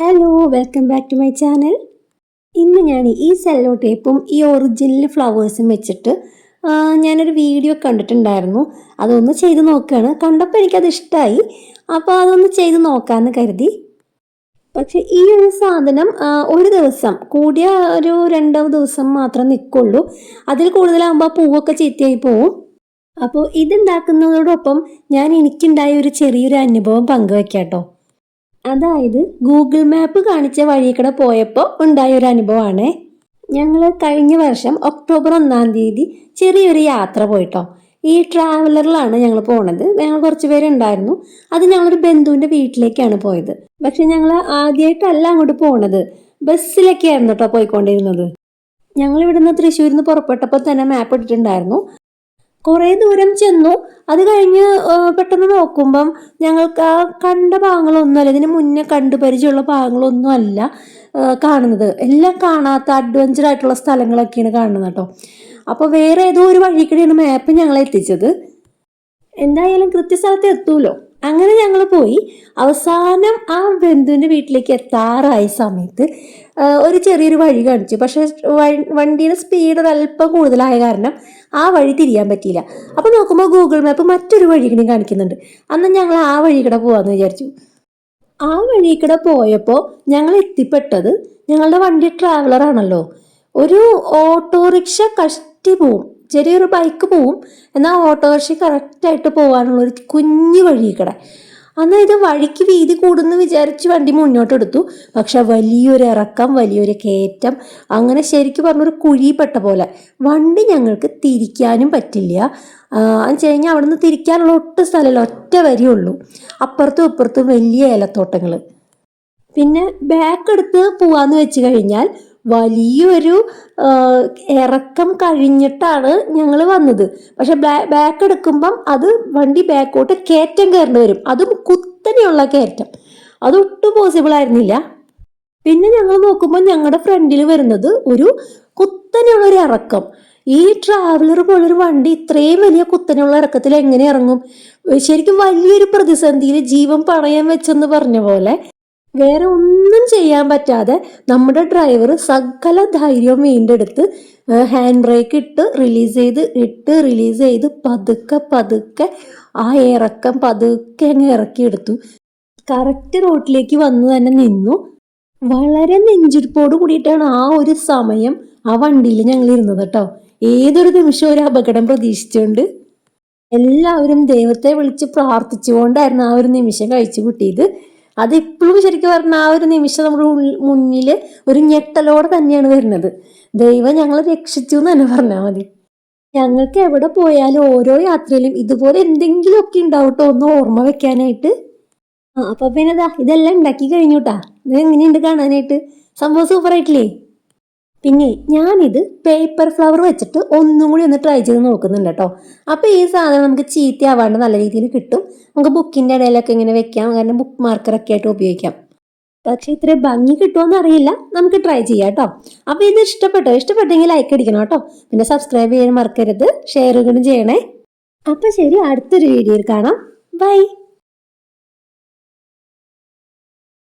Hello, welcome back to my channel. ഇന്ന് ഞാൻ ഈ സെല്ലോ ടേപ്പും ഈ ഒറിജിനൽ ഫ്ലവേഴ്സും വെച്ചിട്ട് ഞാനൊരു വീഡിയോ കണ്ടിട്ടുണ്ടായിരുന്നു. അതൊന്ന് ചെയ്ത് നോക്കുകയാണ്. കണ്ടപ്പോൾ എനിക്കത് ഇഷ്ടമായി, അപ്പോൾ അതൊന്ന് ചെയ്ത് നോക്കാമെന്ന് കരുതി. പക്ഷെ ഈ ഒരു സാധനം ഒരു ദിവസം കൂടിയ ഒരു 2 ദിവസം മാത്രം നിൽക്കുള്ളൂ. അതിൽ കൂടുതലാകുമ്പോൾ പൂവൊക്കെ ചീത്തയായി പോവും. അപ്പോൾ ഇതുണ്ടാക്കുന്നതോടൊപ്പം എനിക്കുണ്ടായ ഒരു ചെറിയൊരു അനുഭവം പങ്കുവെക്കാം കേട്ടോ. അതായത് ഗൂഗിൾ മാപ്പ് കാണിച്ച വഴിക്കടെ പോയപ്പോൾ ഉണ്ടായ ഒരു അനുഭവമാണ്. ഞങ്ങൾ കഴിഞ്ഞ വർഷം ഒക്ടോബർ 1 ചെറിയൊരു യാത്ര പോയിട്ടോ. ഈ ട്രാവലറിലാണ് ഞങ്ങൾ പോണത്. ഞങ്ങൾ കുറച്ച് പേരുണ്ടായിരുന്നു. അത് ഞങ്ങളൊരു ബന്ധുവിൻ്റെ വീട്ടിലേക്കാണ് പോയത്. പക്ഷെ ഞങ്ങൾ ആദ്യമായിട്ടല്ല അങ്ങോട്ട് പോണത്, ബസ്സിലൊക്കെ ആയിരുന്നു കേട്ടോ പോയിക്കൊണ്ടിരുന്നത്. ഞങ്ങൾ ഇവിടുന്ന് തൃശ്ശൂരിൽ നിന്ന് പുറപ്പെട്ടപ്പോൾ തന്നെ മാപ്പ് ഇട്ടിട്ടുണ്ടായിരുന്നു. കുറേ ദൂരം ചെന്നു. അത് കഴിഞ്ഞ് പെട്ടെന്ന് നോക്കുമ്പം ഞങ്ങൾക്ക് ആ കണ്ട ഭാഗങ്ങളൊന്നുമല്ല, ഇതിന് മുന്നേ കണ്ടു പരിചയമുള്ള ഭാഗങ്ങളൊന്നും അല്ല കാണുന്നത്. എല്ലാം കാണാത്ത അഡ്വഞ്ചർ ആയിട്ടുള്ള സ്ഥലങ്ങളൊക്കെയാണ് കാണുന്നത് കേട്ടോ. അപ്പോൾ വേറെ ഏതോ ഒരു വഴി കൂടിയാണ് മാപ്പ് ഞങ്ങളെ എത്തിച്ചത്. എന്തായാലും കൃത്യസ്ഥലത്ത് എത്തൂലോ. അങ്ങനെ ഞങ്ങൾ പോയി. അവസാനം ആ ബന്ധുവിൻ്റെ വീട്ടിലേക്ക് എത്താറായ സമയത്ത് ഒരു ചെറിയൊരു വഴി കാണിച്ചു. പക്ഷെ വണ്ടിയുടെ സ്പീഡ് ഒരല്പം കൂടുതലായ കാരണം ആ വഴി തിരിയാൻ പറ്റിയില്ല. അപ്പോൾ നോക്കുമ്പോൾ ഗൂഗിൾ മാപ്പ് മറ്റൊരു വഴി കൂടി കാണിക്കുന്നുണ്ട്. അന്ന് ഞങ്ങൾ ആ വഴി കൂടെ പോകാമെന്ന് വിചാരിച്ചു. ആ വഴി കൂടെ പോയപ്പോൾ ഞങ്ങൾ എത്തിപ്പെട്ടത്, ഞങ്ങളുടെ വണ്ടി ട്രാവലർ ആണല്ലോ, ഒരു ഓട്ടോറിക്ഷ കഷ്ടി പോവും. ചെറിയൊരു ബൈക്ക് പോവും, എന്നാൽ ഓട്ടോറിക്ഷ കറക്റ്റായിട്ട് പോകാനുള്ള ഒരു കുഞ്ഞു വഴിക്കടെ. എന്നാൽ ഇത് വഴിക്ക് വീതി കൂടുന്നു വിചാരിച്ച് വണ്ടി മുന്നോട്ടെടുത്തു. പക്ഷെ വലിയൊരു ഇറക്കം, വലിയൊരു കയറ്റം, അങ്ങനെ ശരിക്കും പറഞ്ഞൊരു കുഴിപ്പെട്ട പോലെ. വണ്ടി ഞങ്ങൾക്ക് തിരിക്കാനും പറ്റില്ല. എന്ന് വെച്ച് കഴിഞ്ഞാൽ അവിടെ നിന്ന് തിരിക്കാനുള്ള ഒട്ടും സ്ഥലമില്ല, ഒറ്റ വരിയുള്ളൂ. അപ്പുറത്തും ഇപ്പുറത്തും വലിയ ഏലത്തോട്ടങ്ങൾ. പിന്നെ ബാക്ക് എടുത്ത് പോവാന്ന് വെച്ച് കഴിഞ്ഞാൽ വലിയൊരു ഇറക്കം കഴിഞ്ഞിട്ടാണ് ഞങ്ങൾ വന്നത്. പക്ഷെ ബാക്ക് എടുക്കുമ്പം അത് വണ്ടി ബാക്കോട്ട് കയറ്റം കയറേണ്ടി വരും. അതും കുത്തനെയുള്ള കയറ്റം. അതൊട്ടും പോസിബിൾ ആയിരുന്നില്ല. പിന്നെ ഞങ്ങൾ നോക്കുമ്പോൾ ഞങ്ങളുടെ ഫ്രണ്ടിൽ വരുന്നത് ഒരു കുത്തനെയുള്ളൊരു ഇറക്കം. ഈ ട്രാവലർ പോലൊരു വണ്ടി ഇത്രയും വലിയ കുത്തനെയുള്ള ഇറക്കത്തിൽ എങ്ങനെ ഇറങ്ങും? ശരിക്കും വലിയൊരു പ്രതിസന്ധിയിൽ ജീവൻ പണയം വെച്ചെന്ന് പറഞ്ഞ പോലെ വേറെ ഒന്നും ചെയ്യാൻ പറ്റാതെ നമ്മുടെ ഡ്രൈവർ സകല ധൈര്യവും വീണ്ടെടുത്ത് ഹാൻഡ് ബ്രേക്ക് ഇട്ട് റിലീസ് ചെയ്ത് പതുക്കെ ആ ഇറക്കം പതുക്കെ അങ്ങ് ഇറക്കിയെടുത്തു. കറക്റ്റ് റോട്ടിലേക്ക് വന്ന് തന്നെ നിന്നു. വളരെ നെഞ്ചിടിപ്പോട് കൂടിയിട്ടാണ് ആ ഒരു സമയം ആ വണ്ടിയിൽ ഞങ്ങൾ ഇരുന്നത് കേട്ടോ. ഏതൊരു നിമിഷം ഒരു അപകടം പ്രതീക്ഷിച്ചുകൊണ്ട് എല്ലാവരും ദൈവത്തെ വിളിച്ച് പ്രാർത്ഥിച്ചുകൊണ്ടായിരുന്നു ആ ഒരു നിമിഷം കഴിച്ചു കൂട്ടിയത്. അതിപ്പോഴും ശരിക്കും പറഞ്ഞാൽ ആ ഒരു നിമിഷം നമ്മുടെ മുന്നിൽ ഒരു ഞെട്ടലോടെ തന്നെയാണ് വരുന്നത്. ദൈവം ഞങ്ങളെ രക്ഷിച്ചു എന്ന് തന്നെ പറഞ്ഞാൽ മതി. ഞങ്ങൾക്ക് എവിടെ പോയാലും ഓരോ യാത്രയിലും ഇതുപോലെ എന്തെങ്കിലുമൊക്കെ ഉണ്ടാവട്ടോ ഒന്ന് ഓർമ്മ വെക്കാനായിട്ട്. അപ്പൊ പിന്നെ ഇതെല്ലാം ഉണ്ടാക്കി കഴിഞ്ഞുട്ടാ. ഇത് എങ്ങനെയുണ്ട് കാണാനായിട്ട്? സംഭവം സൂപ്പറായിട്ടില്ലേ? പിന്നെ ഞാനിത് പേപ്പർ ഫ്ലവർ വെച്ചിട്ട് ഒന്നും കൂടി ഒന്ന് ട്രൈ ചെയ്ത് നോക്കുന്നുണ്ട് കേട്ടോ. അപ്പോൾ ഈ സാധനം നമുക്ക് ചീത്തയാവാണ്ട് നല്ല രീതിയിൽ കിട്ടും. നമുക്ക് ബുക്കിൻ്റെ ഇടയിലൊക്കെ ഇങ്ങനെ വെക്കാം, കാരണം ബുക്ക് മാർക്കറൊക്കെ ആയിട്ട് ഉപയോഗിക്കാം. പക്ഷെ ഇത്ര ഭംഗി കിട്ടുമോയെന്ന് അറിയില്ല, നമുക്ക് ട്രൈ ചെയ്യാം കേട്ടോ. അപ്പോൾ ഇത് ഇഷ്ടപ്പെട്ടെങ്കിൽ ലൈക്ക് അടിക്കണം കേട്ടോ. പിന്നെ സബ്സ്ക്രൈബ് ചെയ്യാൻ മറക്കരുത്, ഷെയർ കൂടി ചെയ്യണേ. അപ്പോൾ ശരി, അടുത്തൊരു വീഡിയോയിൽ കാണാം. ബൈ.